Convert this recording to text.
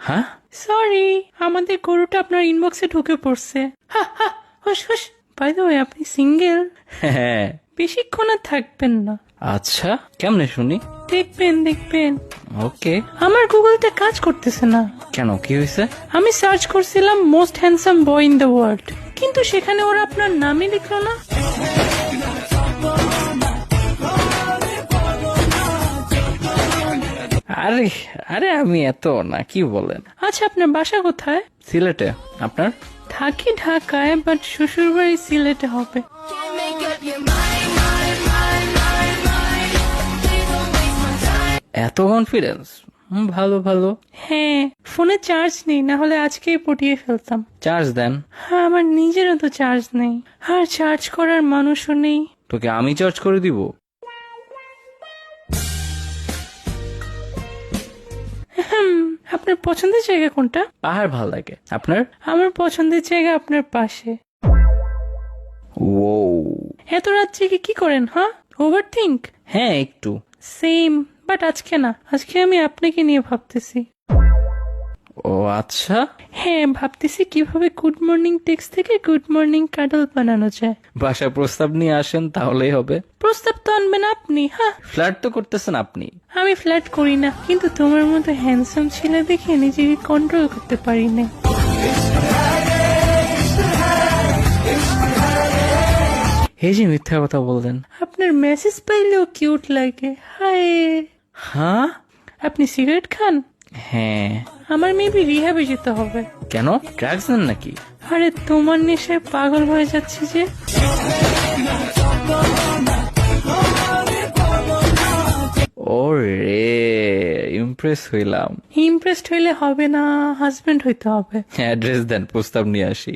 হ্যাঁ? সরি, আমাদের গরুটা আপনার ইনবক্সে ঢুকে পড়ছে। হা হা, হুস হুস। বাই দ্য ওয়ে, আপনি সিঙ্গেল? হ্যাঁ। বেশিক্ষণ আর থাকবেন না। আচ্ছা, কেমনে শুনি? দেখবেন। ওকে। আমার গুগলটা কাজ করতেছে না। কেন, কি হয়েছে? আমি সার্চ করছিলাম most handsome boy in the world, কিন্তু সেখানে ওরা আপনার নামই লিখলো না। আরে আরে আমি এত না, কি বলেন? আচ্ছা, আপনার বাসা কোথায়? সিলেটে। আপনার? থাকি ঢাকায়, বাট শ্বশুর বাড়ি সিলেটে হবে। Can't make up your mind. Please don't waste my time. এত কনফিডেন্স? ভালো। হ্যাঁ, ফোনে চার্জ নেই, না হলে আজকেই পটিয়ে ফেলতাম। চার্জ দেন। হ্যাঁ, আমার নিজেরও তো চার্জ নেই, আর চার্জ করার মানুষও নেই। তোকে আমি চার্জ করে দিব? আপনার পছন্দের জায়গা কোনটা? পাহাড় ভাল লাগে। আপনার? আমার পছন্দের জায়গা আপনার পাশে। ও, এত রাত জেগে কি করেন, হ্যাঁ? Over think? হ্যাঁ একটু। সেম, বাট আজকে না, আজকে আমি আপনাকে নিয়ে ভাবতেছি। ও আচ্ছা। হ্যাঁ, ভাবতেছি কিভাবে গুড মর্নিং টেক্সট থেকে গুড মর্নিং কাডল বানানো যায়। বাসায় প্রস্তাব নিয়ে আসেন, তাহলেই হবে। প্রস্তাব তো আনবেন আপনি, হ্যাঁ। ফ্ল্যাট তো করতেছেন আপনি। আমি ফ্ল্যাট করি না, কিন্তু তোমার মতো হ্যান্ডসাম ছেলে দেখে নিজেকে কন্ট্রোল করতে পারি না। এই যে মিথ্যা কথা বললেন। আপনার মেসেজ পাইলেও কিউট লাগে, হায়। হ্যাঁ? আপনি সিগারেট খান? হ্যাঁ। আমার মেবি রিহ্যাবে যেতে হবে। কেন, ড্রাগস নেন নাকি? আরে তোমার নেশায় পাগল হয়ে যাচ্ছি যে। ওরে, ইমপ্রেস হইলাম। ইমপ্রেসড হইলে হবে না, হাজবেন্ড হইতে হবে। অ্যাড্রেস দেন, প্রস্তাব নিয়ে আসি।